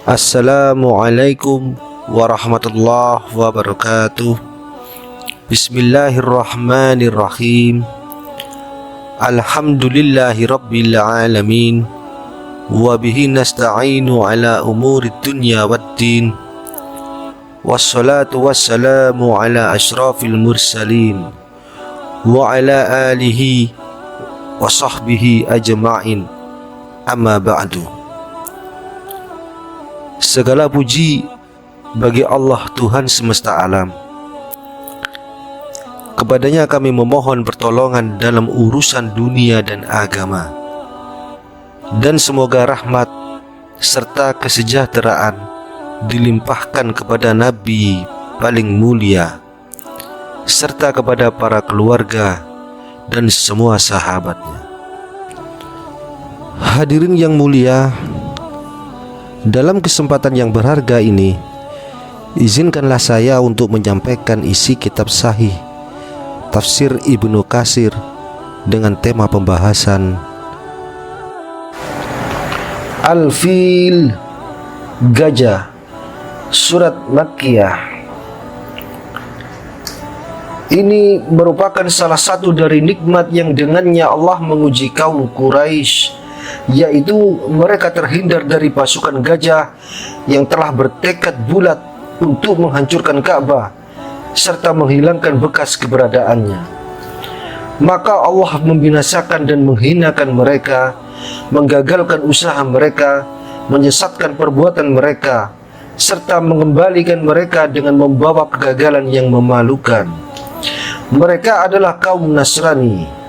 Assalamualaikum warahmatullahi wabarakatuh. Bismillahirrahmanirrahim. Alhamdulillahi rabbil alamin. Wabihi nasta'inu ala umurid dunya waddin. Wassalatu wassalamu ala ashrafil mursalin wa ala alihi wa sahbihi ajma'in. Amma ba'du. Segala puji bagi Allah Tuhan semesta alam. Kepadanya kami memohon pertolongan dalam urusan dunia dan agama. Dan semoga rahmat serta kesejahteraan dilimpahkan kepada Nabi paling mulia, serta kepada para keluarga dan semua sahabatnya. Hadirin yang mulia, dalam kesempatan yang berharga ini, izinkanlah saya untuk menyampaikan isi kitab sahih Tafsir Ibnu Katsir dengan tema pembahasan Al-Fil, gajah, surat Makkiyah. Ini merupakan salah satu dari nikmat yang dengannya Allah menguji kaum Quraisy, yaitu mereka terhindar dari pasukan gajah yang telah bertekad bulat untuk menghancurkan Ka'bah serta menghilangkan bekas keberadaannya. Maka Allah membinasakan dan menghinakan mereka, menggagalkan usaha mereka, menyesatkan perbuatan mereka, serta mengembalikan mereka dengan membawa kegagalan yang memalukan. Mereka adalah kaum Nasrani.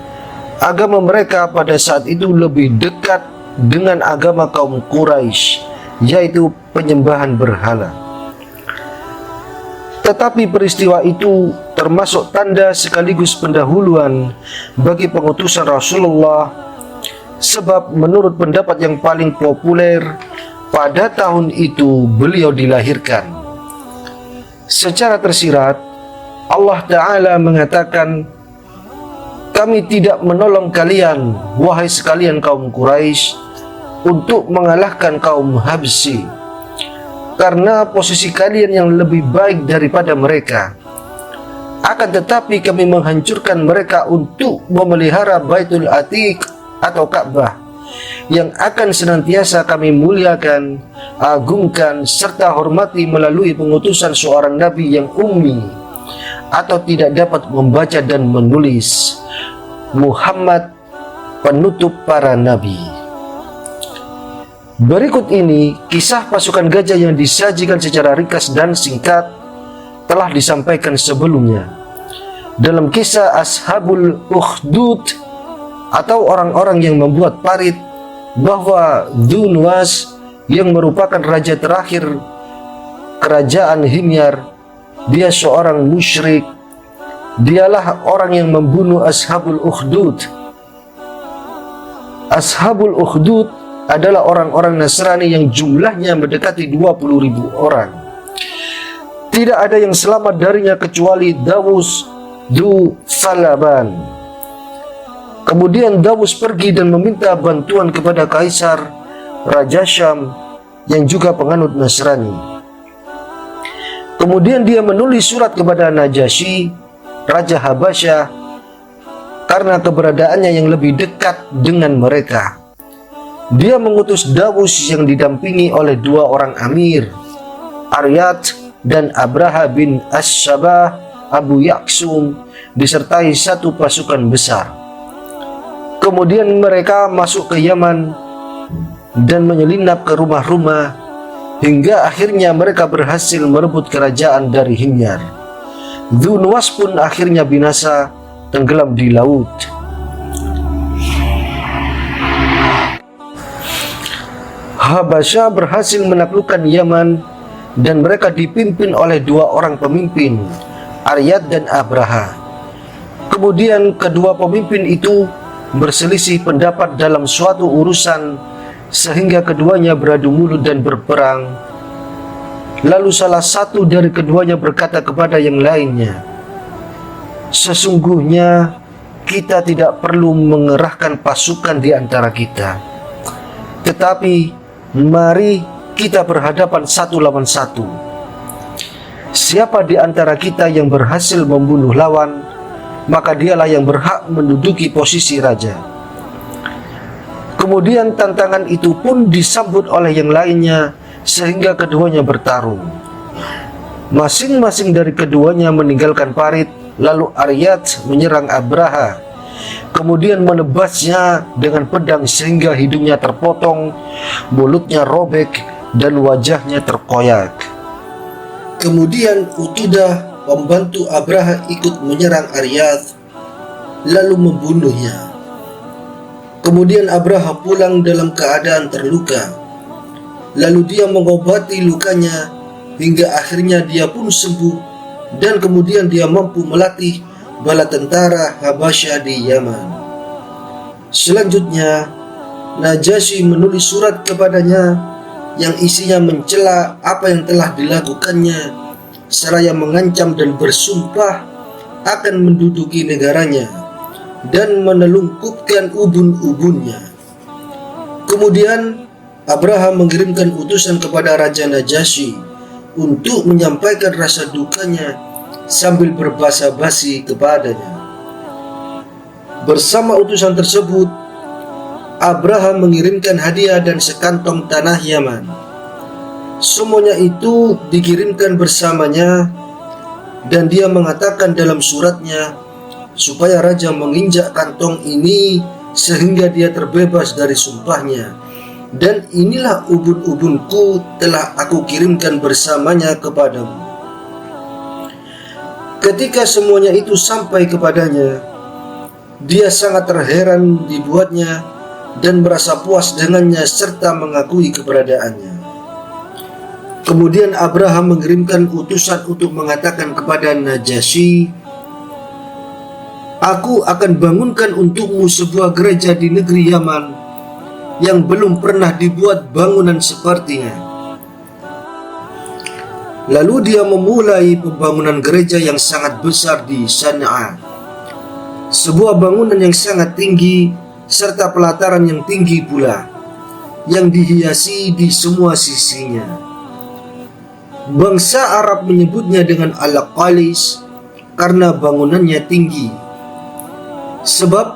Agama mereka pada saat itu lebih dekat dengan agama kaum Quraisy, yaitu penyembahan berhala. Tetapi peristiwa itu termasuk tanda sekaligus pendahuluan bagi pengutusan Rasulullah, sebab menurut pendapat yang paling populer, pada tahun itu beliau dilahirkan. Secara tersirat, Allah Ta'ala mengatakan, "Kami tidak menolong kalian, wahai sekalian kaum Quraisy, untuk mengalahkan kaum Habsyi, karena posisi kalian yang lebih baik daripada mereka. Akan tetapi kami menghancurkan mereka untuk memelihara Baitul Atiq atau Ka'bah, yang akan senantiasa kami muliakan, agungkan, serta hormati melalui pengutusan seorang Nabi yang ummi atau tidak dapat membaca dan menulis, Muhammad, penutup para nabi." Berikut ini kisah pasukan gajah yang disajikan secara ringkas dan singkat telah disampaikan sebelumnya. Dalam kisah Ashabul Ukhdud atau orang-orang yang membuat parit, bahwa Dzu Nuwas yang merupakan raja terakhir kerajaan Himyar, dia seorang musyrik. Dialah orang yang membunuh Ashabul Ukhdud. Ashabul Ukhdud adalah orang-orang Nasrani yang jumlahnya mendekati 20.000 orang. Tidak ada yang selamat darinya kecuali Dawus Dzu Thalaban. Kemudian Dawus pergi dan meminta bantuan kepada Kaisar Raja Syam yang juga penganut Nasrani. Kemudian dia menulis surat kepada Najasyi, Raja Habasyah, karena keberadaannya yang lebih dekat dengan mereka. Dia mengutus Dawus yang didampingi oleh dua orang amir, Aryad dan Abraha bin As-Sabah Abu Yaksum, disertai satu pasukan besar. Kemudian mereka masuk ke Yaman dan menyelinap ke rumah-rumah, hingga akhirnya mereka berhasil merebut kerajaan dari Himyar. Dzu Nuwas pun akhirnya binasa, tenggelam di laut. Habasyah berhasil menaklukkan Yaman dan mereka dipimpin oleh dua orang pemimpin, Aryad dan Abraha. Kemudian kedua pemimpin itu berselisih pendapat dalam suatu urusan, sehingga keduanya beradu mulut dan berperang. Lalu salah satu dari keduanya berkata kepada yang lainnya, "Sesungguhnya kita tidak perlu mengerahkan pasukan di antara kita, tetapi mari kita berhadapan satu lawan satu. Siapa di antara kita yang berhasil membunuh lawan, maka dialah yang berhak menduduki posisi raja. Kemudian tantangan itu pun disambut oleh yang lainnya sehingga keduanya bertarung. Masing-masing dari keduanya meninggalkan parit, lalu Aryat menyerang Abraha, kemudian menebasnya dengan pedang sehingga hidungnya terpotong, mulutnya robek, dan wajahnya terkoyak. Kemudian Utudah, pembantu Abraha, ikut menyerang Aryat, lalu membunuhnya. Kemudian Abraha pulang dalam keadaan terluka, lalu dia mengobati lukanya hingga akhirnya dia pun sembuh, dan kemudian dia mampu melatih bala tentara Habasyah di Yaman. Selanjutnya, Najasyi menulis surat kepadanya yang isinya mencela apa yang telah dilakukannya, seraya mengancam dan bersumpah akan menduduki negaranya dan menelungkupkan ubun-ubunnya. Kemudian Abraham mengirimkan utusan kepada Raja Najasyi untuk menyampaikan rasa dukanya sambil berbasa-basi kepadanya. Bersama utusan tersebut, Abraham mengirimkan hadiah dan sekantong tanah Yaman. Semuanya itu dikirimkan bersamanya, dan dia mengatakan dalam suratnya supaya raja menginjak kantong ini sehingga dia terbebas dari sumpahnya. Dan inilah ubun-ubunku telah aku kirimkan bersamanya kepadamu. Ketika semuanya itu sampai kepadanya, dia sangat terheran dibuatnya dan merasa puas dengannya serta mengakui keberadaannya. Kemudian Abraham mengirimkan utusan untuk mengatakan kepada Najasyi, "Aku akan bangunkan untukmu sebuah gereja di negeri Yaman yang belum pernah dibuat bangunan sepertinya." Lalu dia memulai pembangunan gereja yang sangat besar di Sana'a, sebuah bangunan yang sangat tinggi serta pelataran yang tinggi pula, yang dihiasi di semua sisinya. Bangsa Arab menyebutnya dengan Al-Qalis karena bangunannya tinggi, sebab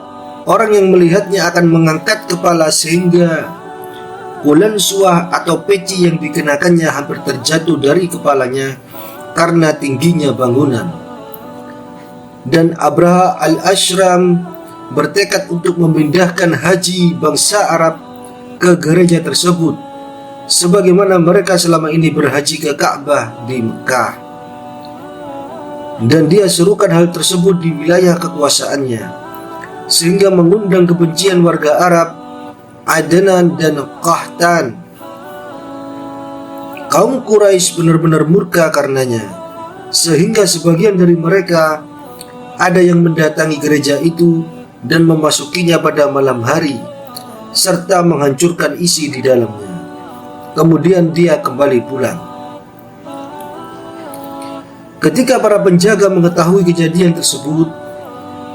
orang yang melihatnya akan mengangkat kepala sehingga kulansuah atau peci yang dikenakannya hampir terjatuh dari kepalanya karena tingginya bangunan. Dan Abraha al-Ashram bertekad untuk memindahkan haji bangsa Arab ke gereja tersebut, sebagaimana mereka selama ini berhaji ke Ka'bah di Mekah. Dan dia serukan hal tersebut di wilayah kekuasaannya, sehingga mengundang kebencian warga Arab, Adnan dan Qahtan. Kaum Quraisy benar-benar murka karenanya, sehingga sebagian dari mereka ada yang mendatangi gereja itu dan memasukinya pada malam hari, serta menghancurkan isi di dalamnya. Kemudian dia kembali pulang. Ketika para penjaga mengetahui kejadian tersebut,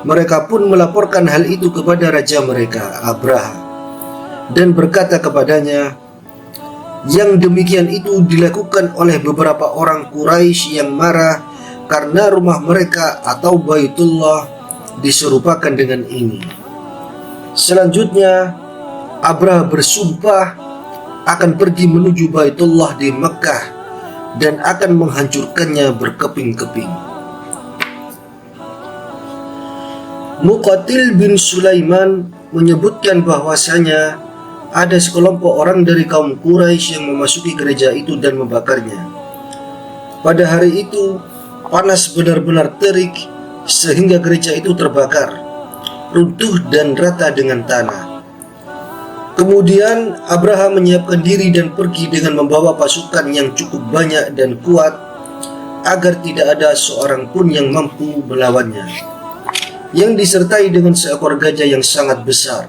mereka pun melaporkan hal itu kepada raja mereka, Abraha, dan berkata kepadanya, yang demikian itu dilakukan oleh beberapa orang Quraisy yang marah karena rumah mereka atau Baitullah diserupakan dengan ini. Selanjutnya, Abraha bersumpah akan pergi menuju Baitullah di Mekah dan akan menghancurkannya berkeping-keping. Muqatil bin Sulaiman menyebutkan bahwasanya ada sekelompok orang dari kaum Quraisy yang memasuki gereja itu dan membakarnya. Pada hari itu panas benar-benar terik sehingga gereja itu terbakar, runtuh dan rata dengan tanah. Kemudian Abraham menyiapkan diri dan pergi dengan membawa pasukan yang cukup banyak dan kuat agar tidak ada seorang pun yang mampu melawannya, yang disertai dengan seekor gajah yang sangat besar.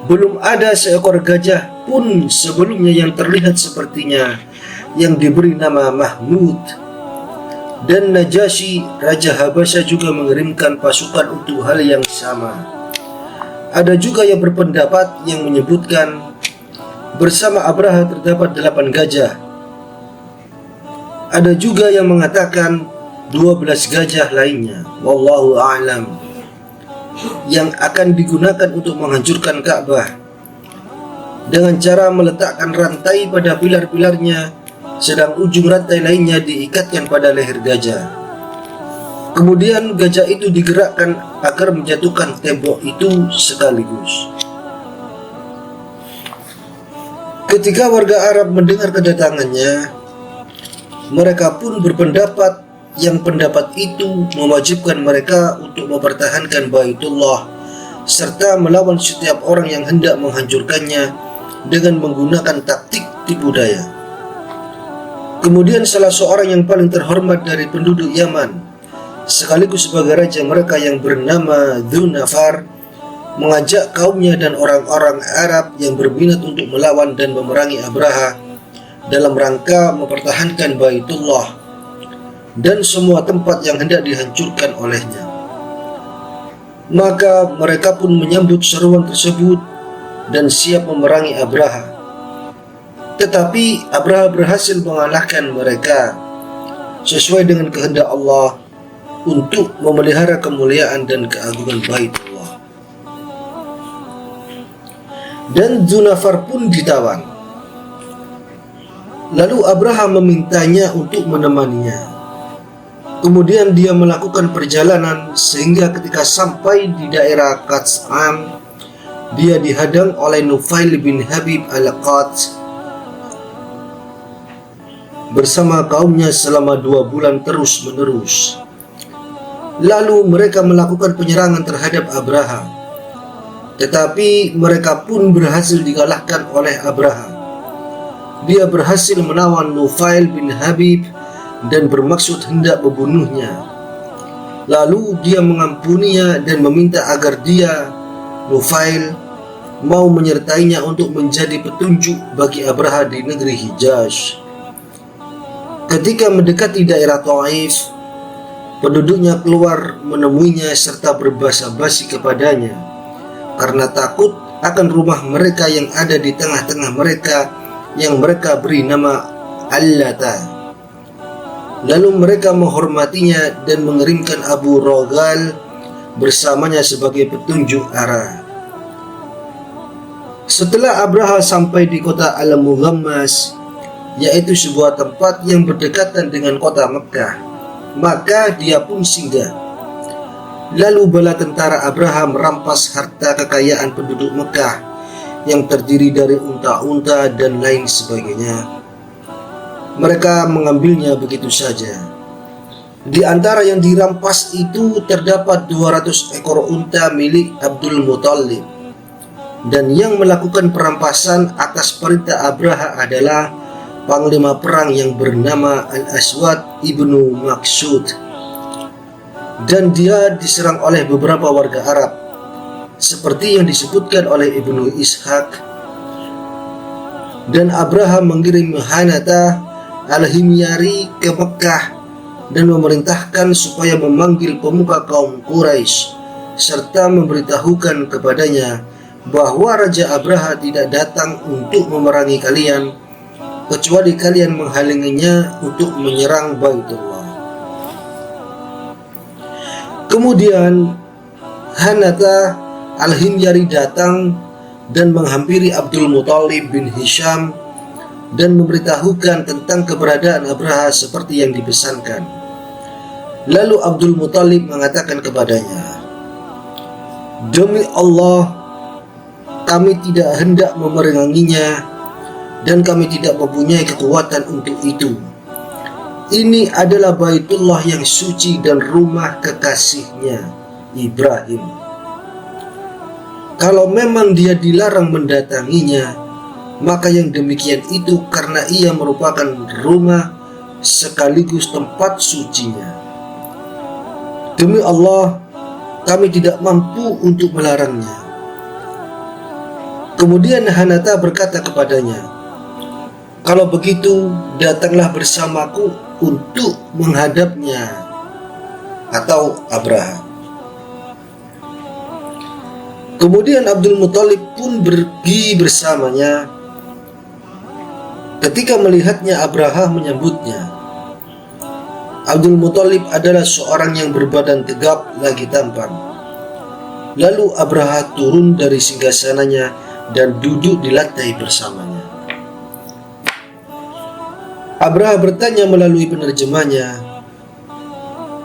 Belum ada seekor gajah pun sebelumnya yang terlihat sepertinya, yang diberi nama Mahmud. Dan Najasyi, Raja Habasyah, juga mengirimkan pasukan untuk hal yang sama. Ada juga yang berpendapat yang menyebutkan Bersama Abraha terdapat 8 gajah. Ada juga yang mengatakan 12 gajah lainnya, wallahu a'lam, yang akan digunakan untuk menghancurkan Ka'bah dengan cara meletakkan rantai pada pilar-pilarnya, sedang ujung rantai lainnya diikatkan pada leher gajah. Kemudian gajah itu digerakkan agar menjatuhkan tembok itu sekaligus. Ketika warga Arab mendengar kedatangannya, mereka pun berpendapat yang pendapat itu mewajibkan mereka untuk mempertahankan Baitullah serta melawan setiap orang yang hendak menghancurkannya dengan menggunakan taktik tipu daya. Kemudian salah seorang yang paling terhormat dari penduduk Yaman, sekaligus sebagai raja mereka yang bernama Dzunafar, mengajak kaumnya dan orang-orang Arab yang berminat untuk melawan dan memerangi Abraha dalam rangka mempertahankan Baitullah dan semua tempat yang hendak dihancurkan olehnya. Maka mereka pun menyambut seruan tersebut dan siap memerangi Abraha. Tetapi Abraha berhasil mengalahkan mereka sesuai dengan kehendak Allah untuk memelihara kemuliaan dan keagungan Baitullah. Dan Dzunafar pun ditawan. Lalu Abraha memintanya untuk menemaninya. Kemudian dia melakukan perjalanan sehingga ketika sampai di daerah Qats'an, dia dihadang oleh Nufail bin Habib al-Qat bersama kaumnya selama 2 bulan terus-menerus. Lalu mereka melakukan penyerangan terhadap Abraha, tetapi mereka pun berhasil dikalahkan oleh Abraha. Dia berhasil menawan Nufail bin Habib dan bermaksud hendak membunuhnya. Lalu dia mengampuninya dan meminta agar dia, Nufail, mau menyertainya untuk menjadi petunjuk bagi Abraha di negeri Hijaz. Ketika mendekati daerah Taif, penduduknya keluar menemuinya serta berbasa-basi kepadanya karena takut akan rumah mereka yang ada di tengah-tengah mereka yang mereka beri nama Allata. Lalu mereka menghormatinya dan mengirimkan Abu Rogal bersamanya sebagai petunjuk arah. Setelah Abraha sampai di kota Al-Mughammas, yaitu sebuah tempat yang berdekatan dengan kota Mekkah, maka dia pun singgah. Lalu bala tentara Abraha merampas harta kekayaan penduduk Mekkah yang terdiri dari unta-unta dan lain sebagainya. Mereka mengambilnya begitu saja. Di antara yang dirampas itu terdapat 200 ekor unta milik Abdul Muthalib. Dan yang melakukan perampasan atas perintah Abraha adalah panglima perang yang bernama Al-Aswad ibnu Maksud. Dan dia diserang oleh beberapa warga Arab, seperti yang disebutkan oleh Ibnu Ishaq. Dan Abraha mengirim Hanata Al-Himyari ke Mekkah dan memerintahkan supaya memanggil pemuka kaum Quraisy serta memberitahukan kepadanya bahwa Raja Abraha tidak datang untuk memerangi kalian kecuali kalian menghalanginya untuk menyerang Baitullah. Kemudian Hanata Al-Himyari datang dan menghampiri Abdul Muthalib bin Hisham dan memberitahukan tentang keberadaan Abraha seperti yang dipesankan. Lalu Abdul Muthalib mengatakan kepadanya, "Demi Allah, kami tidak hendak memeranginya dan kami tidak mempunyai kekuatan untuk itu. Ini adalah Baitullah yang suci dan rumah kekasihnya, Ibrahim. Kalau memang dia dilarang mendatanginya, maka yang demikian itu karena ia merupakan rumah sekaligus tempat sucinya. Demi Allah, kami tidak mampu untuk melarangnya." Kemudian Hanata berkata kepadanya, "Kalau begitu, datanglah bersamaku untuk menghadapnya," atau Abraha. Kemudian Abdul Muthalib pun pergi bersamanya Ketika melihatnya, Abraha menyambutnya. Abdul Muthalib adalah seorang yang berbadan tegap lagi tampan. Lalu Abraha turun dari singgasananya dan duduk di lantai bersamanya. Abraha bertanya melalui penerjemahnya,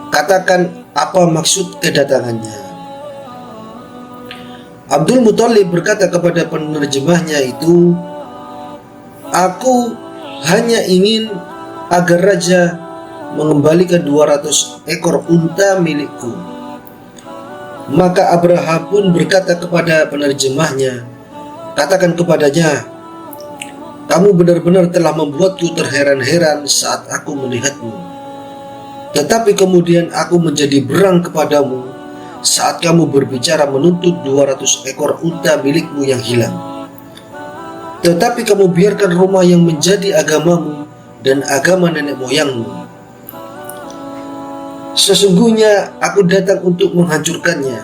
"Katakan apa maksud kedatangannya?" Abdul Muthalib berkata kepada penerjemahnya itu, "Aku hanya ingin agar raja mengembalikan 200 ekor unta milikku." Maka Abraha pun berkata kepada penerjemahnya, "Katakan kepadanya, kamu benar-benar telah membuatku terheran-heran saat aku melihatmu. Tetapi kemudian aku menjadi berang kepadamu saat kamu berbicara menuntut 200 ekor unta milikmu yang hilang. Tetapi kamu biarkan rumah yang menjadi agamamu dan agama nenek moyangmu. Sesungguhnya aku datang untuk menghancurkannya,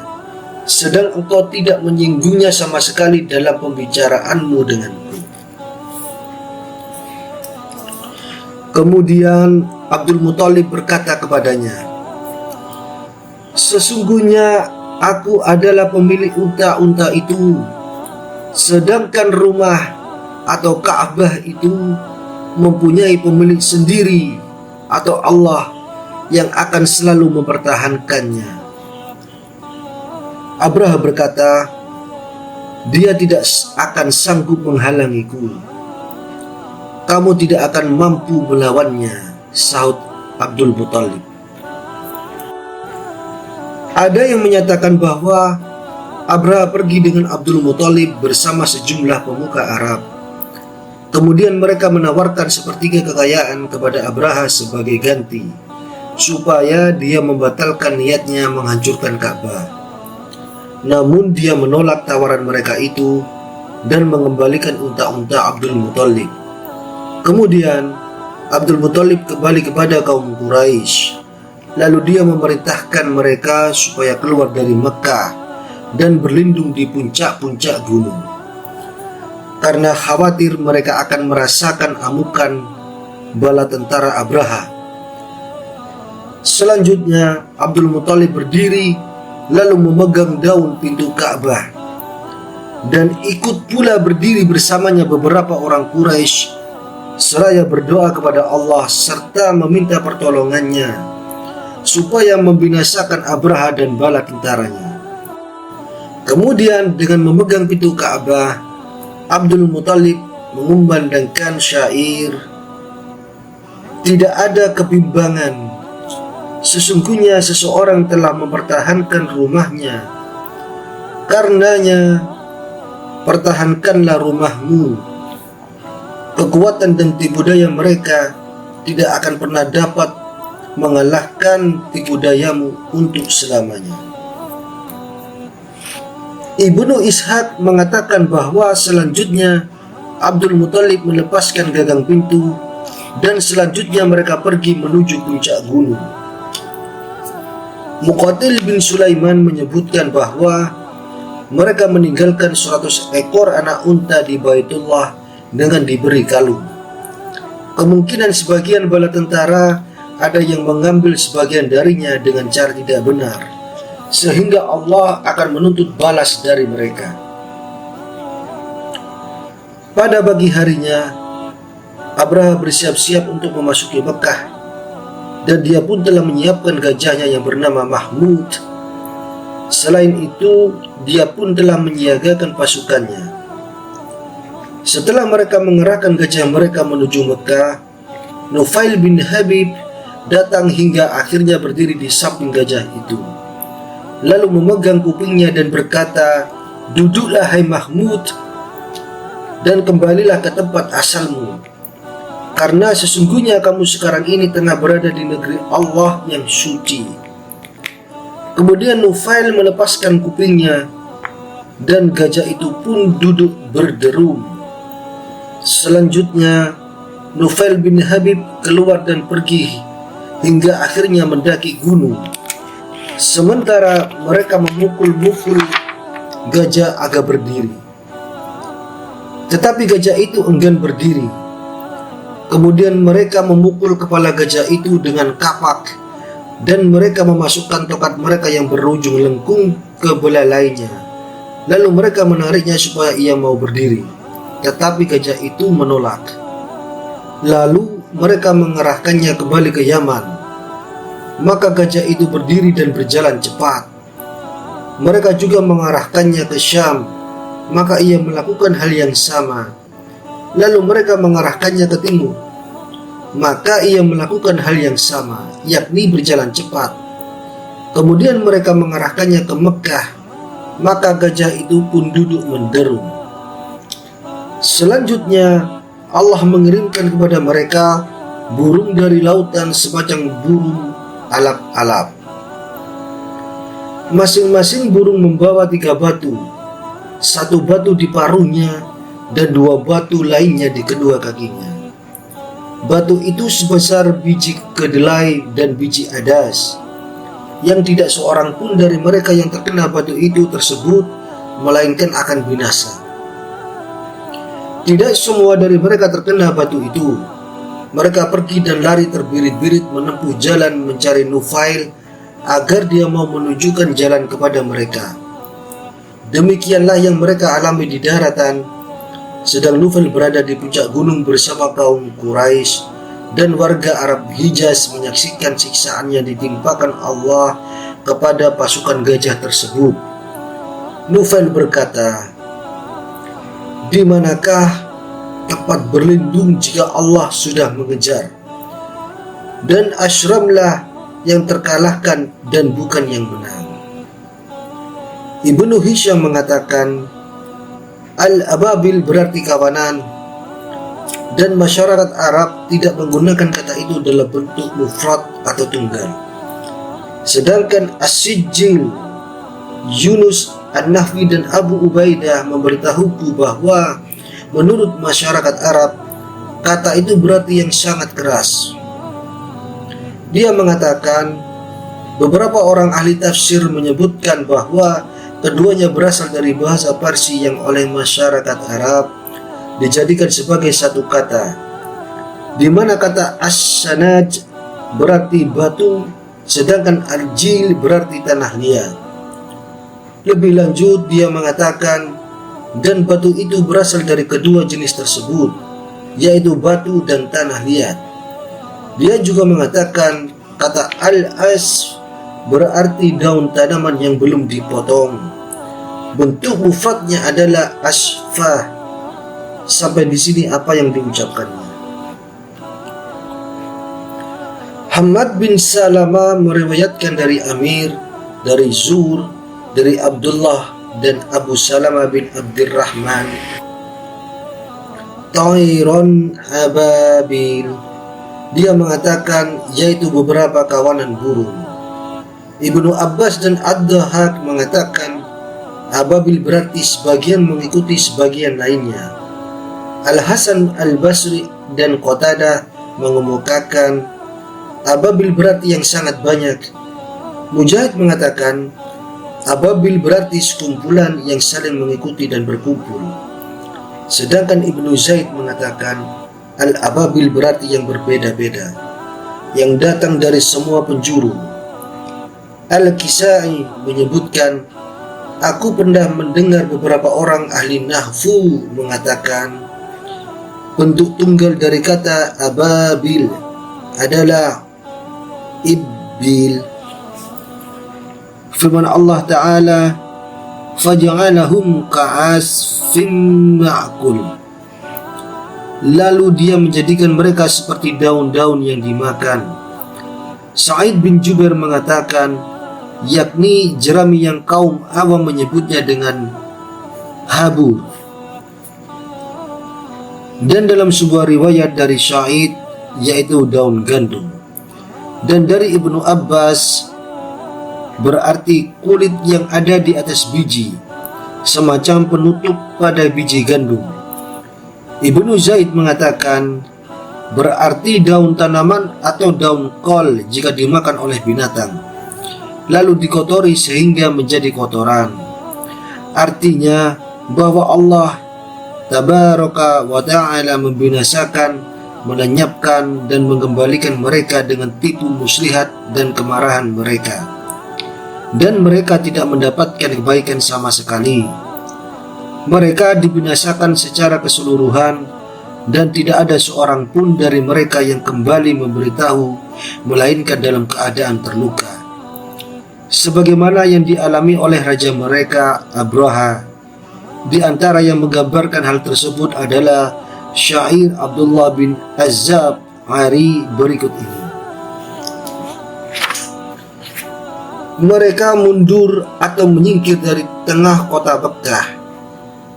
sedang engkau tidak menyinggungnya sama sekali dalam pembicaraanmu denganku." Kemudian Abdul Muthalib berkata kepadanya, "Sesungguhnya aku adalah pemilik unta-unta itu, sedangkan rumah atau Ka'bah itu mempunyai pemilik sendiri atau Allah yang akan selalu mempertahankannya." Abraha berkata, "Dia tidak akan sanggup menghalangiku. Kamu tidak akan mampu melawannya," sahut Abdul Muthalib. Ada yang menyatakan bahwa Abraha pergi dengan Abdul Muthalib bersama sejumlah pemuka Arab. Kemudian mereka menawarkan sepertiga kekayaan kepada Abraha sebagai ganti, supaya dia membatalkan niatnya menghancurkan Ka'bah. Namun dia menolak tawaran mereka itu dan mengembalikan unta-unta Abdul Muthalib. Kemudian Abdul Muthalib kembali kepada kaum Quraisy. Lalu dia memerintahkan mereka supaya keluar dari Mekah dan berlindung di puncak-puncak gunung, karena khawatir mereka akan merasakan amukan bala tentara Abraha. Selanjutnya Abdul Muthalib berdiri lalu memegang daun pintu Ka'bah, dan ikut pula berdiri bersamanya beberapa orang Quraisy seraya berdoa kepada Allah serta meminta pertolongannya supaya membinasakan Abraha dan bala tentaranya. Kemudian dengan memegang pintu Ka'bah, Abdul Muthalib mengumandangkan syair, "Tidak ada kebimbangan, sesungguhnya seseorang telah mempertahankan rumahnya. Karenanya pertahankanlah rumahmu. Kekuatan dan tipu daya mereka tidak akan pernah dapat mengalahkan tipu dayamu untuk selamanya." Ibnu Ishaq mengatakan bahwa selanjutnya Abdul Muthalib melepaskan gagang pintu dan selanjutnya mereka pergi menuju puncak gunung. Muqatil bin Sulaiman menyebutkan bahwa mereka meninggalkan 100 ekor anak unta di Baitullah dengan diberi kalung. Kemungkinan sebagian bala tentara ada yang mengambil sebagian darinya dengan cara tidak benar, sehingga Allah akan menuntut balas dari mereka. Pada pagi harinya, Abraha bersiap-siap untuk memasuki Mekah, dan dia pun telah menyiapkan gajahnya yang bernama Mahmud. Selain itu, dia pun telah menyiagakan pasukannya. Setelah mereka mengerahkan gajah mereka menuju Mekah, Nufail bin Habib datang hingga akhirnya berdiri di samping gajah itu, lalu memegang kupingnya dan berkata, "Duduklah hai Mahmud, dan kembalilah ke tempat asalmu, karena sesungguhnya kamu sekarang ini tengah berada di negeri Allah yang suci." Kemudian Nufail melepaskan kupingnya, dan gajah itu pun duduk berderum. Selanjutnya Nufail bin Habib keluar dan pergi hingga akhirnya mendaki gunung, sementara mereka memukul-mukul gajah agar berdiri. Tetapi gajah itu enggan berdiri. Kemudian mereka memukul kepala gajah itu dengan kapak, dan mereka memasukkan tongkat mereka yang berujung lengkung ke belalainya. Lalu mereka menariknya supaya ia mau berdiri, tetapi gajah itu menolak. Lalu mereka mengerahkannya kembali ke Yaman. Maka gajah itu berdiri dan berjalan cepat. Mereka juga mengarahkannya ke Syam, maka ia melakukan hal yang sama. Lalu mereka mengarahkannya ke timur, maka ia melakukan hal yang sama, yakni berjalan cepat. Kemudian mereka mengarahkannya ke Mekah, maka gajah itu pun duduk menderu. Selanjutnya Allah mengirimkan kepada mereka burung dari lautan semacam burung alap-alap. Masing-masing burung membawa 3 batu, 1 batu di paruhnya dan 2 batu lainnya di kedua kakinya. Batu itu sebesar biji kedelai dan biji adas, yang tidak seorang pun dari mereka yang terkena batu itu tersebut melainkan akan binasa. Tidak semua dari mereka terkena batu itu. Mereka pergi dan lari terbirit-birit menempuh jalan mencari Nufail agar dia mau menunjukkan jalan kepada mereka. Demikianlah yang mereka alami di daratan, sedang Nufail berada di puncak gunung bersama kaum Quraisy, dan warga Arab Hijaz menyaksikan siksaan yang ditimpakan Allah kepada pasukan gajah tersebut. Nufail berkata, "Di manakah tempat berlindung jika Allah sudah mengejar? Dan Ashramlah yang terkalahkan dan bukan yang menang." Ibnu Hisham mengatakan, Al-Ababil berarti kawanan, dan masyarakat Arab tidak menggunakan kata itu dalam bentuk mufrad atau tunggal. Sedangkan As-Sijil, Yunus, An-Nahwi dan Abu Ubaidah memberitahuku bahwa menurut masyarakat Arab, kata itu berarti yang sangat keras. Dia mengatakan, beberapa orang ahli tafsir menyebutkan bahwa keduanya berasal dari bahasa Parsi yang oleh masyarakat Arab dijadikan sebagai satu kata, di mana kata as-sanaj berarti batu, sedangkan al-jil berarti tanah liat. Lebih lanjut, dia mengatakan, dan batu itu berasal dari kedua jenis tersebut, yaitu batu dan tanah liat. Dia juga mengatakan kata al-as berarti daun tanaman yang belum dipotong. Bentuk mufradnya adalah asfah. Sampai di sini apa yang diucapkannya. Hamad bin Salama meriwayatkan dari Amir, dari Zur, dari Abdullah dan Abu Salama bin Abdurrahman, Tairon ababil. Dia mengatakan yaitu beberapa kawanan burung. Ibnu Abbas dan Ad-Dhahak mengatakan ababil berarti sebagian mengikuti sebagian lainnya. Al-Hasan Al-Basri dan Qatadah mengemukakan ababil berarti yang sangat banyak. Mujahid mengatakan ababil berarti sekumpulan yang saling mengikuti dan berkumpul. Sedangkan Ibnu Zaid mengatakan al-ababil berarti yang berbeda-beda, yang datang dari semua penjuru. Al-Kisai menyebutkan, aku pernah mendengar beberapa orang ahli nahwu mengatakan bentuk tunggal dari kata ababil adalah ibbil. Firman Allah Ta'ala, faja'alahum ka'asfin ma'kul. Lalu dia menjadikan mereka seperti daun-daun yang dimakan. Sa'id bin Jubair mengatakan, yakni jerami yang kaum awam menyebutnya dengan habur. Dan dalam sebuah riwayat dari Sa'id, yaitu daun gandum. Dan dari Ibnu Abbas, berarti kulit yang ada di atas biji, semacam penutup pada biji gandum. Ibnu Zaid mengatakan berarti daun tanaman atau daun kol jika dimakan oleh binatang, lalu dikotori sehingga menjadi kotoran. Artinya bahwa Allah Tabaraka wa Ta'ala membinasakan melenyapkan dan mengembalikan mereka dengan tipu muslihat dan kemarahan mereka, dan mereka tidak mendapatkan kebaikan sama sekali. Mereka dibinasakan secara keseluruhan, dan tidak ada seorang pun dari mereka yang kembali memberitahu melainkan dalam keadaan terluka, sebagaimana yang dialami oleh raja mereka Abraha. Di antara yang menggambarkan hal tersebut adalah syair Abdullah bin Az-Zab'ari berikut ini. Mereka mundur atau menyingkir dari tengah kota Mekah.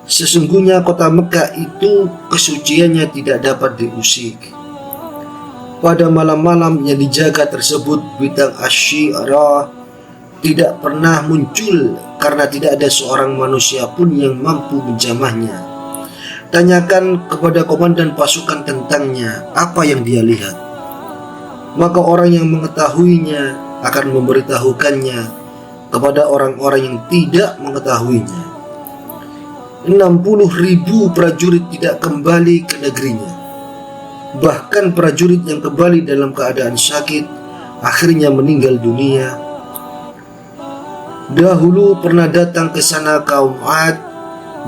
Sesungguhnya kota Mekah itu kesuciannya tidak dapat diusik. Pada malam-malam yang dijaga tersebut, bintang Asy-Syirah tidak pernah muncul karena tidak ada seorang manusia pun yang mampu menjamahnya. Tanyakan kepada komandan pasukan tentangnya apa yang dia lihat, maka orang yang mengetahuinya akan memberitahukannya kepada orang-orang yang tidak mengetahuinya. 60.000 prajurit tidak kembali ke negerinya. Bahkan prajurit yang kembali dalam keadaan sakit akhirnya meninggal dunia. Dahulu pernah datang ke sana kaum Ad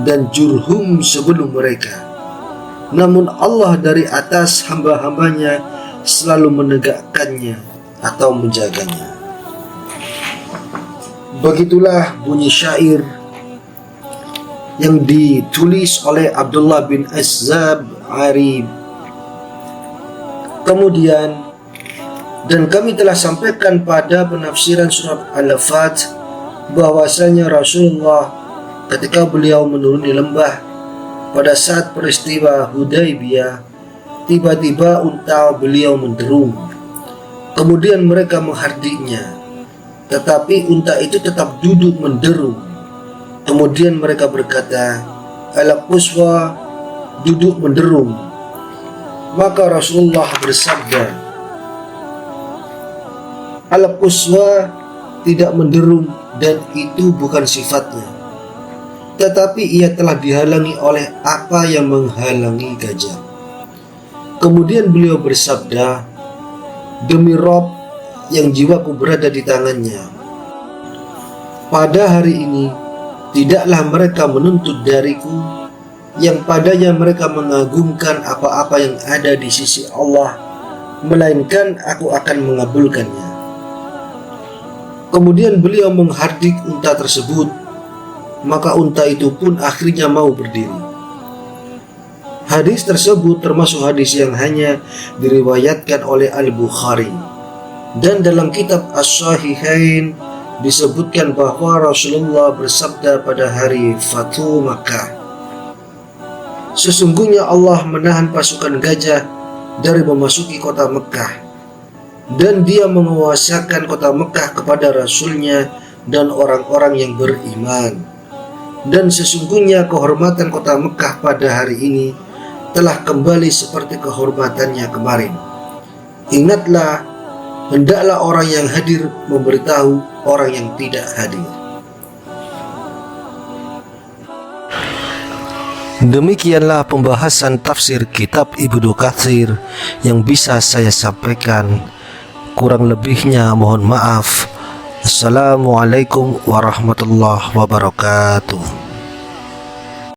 dan Jurhum sebelum mereka, namun Allah dari atas hamba-hambanya selalu menegakkannya atau menjaganya. Begitulah bunyi syair yang ditulis oleh Abdullah bin Az-Zab'ari. Kemudian, dan kami telah sampaikan pada penafsiran surat Al-Fat bahwasanya Rasulullah ketika beliau menuruni lembah pada saat peristiwa Hudaybiyah, tiba-tiba unta beliau menderum. Kemudian mereka menghardiknya, tetapi unta itu tetap duduk menderum. Kemudian mereka berkata, Al-Quswa duduk menderum. Maka Rasulullah bersabda, Al-Quswa tidak menderum dan itu bukan sifatnya, tetapi ia telah dihalangi oleh apa yang menghalangi gajah. Kemudian beliau bersabda, demi Rob yang jiwaku berada di tangannya, pada hari ini tidaklah mereka menuntut dariku yang padanya mereka mengagungkan apa-apa yang ada di sisi Allah, melainkan aku akan mengabulkannya. Kemudian beliau menghardik unta tersebut, maka unta itu pun akhirnya mau berdiri. Hadis tersebut termasuk hadis yang hanya diriwayatkan oleh Al-Bukhari, dan dalam kitab As-Sahihain disebutkan bahwa Rasulullah bersabda pada hari Fathu Makkah, sesungguhnya Allah menahan pasukan gajah dari memasuki kota Mekah, dan dia menguasakan kota Mekah kepada Rasulnya dan orang-orang yang beriman. Dan sesungguhnya kehormatan kota Mekah pada hari ini telah kembali seperti kehormatannya kemarin. Ingatlah, hendaklah orang yang hadir memberitahu orang yang tidak hadir. Demikianlah pembahasan tafsir kitab Ibnu Katsir yang bisa saya sampaikan. Kurang lebihnya mohon maaf. Assalamualaikum warahmatullahi wabarakatuh.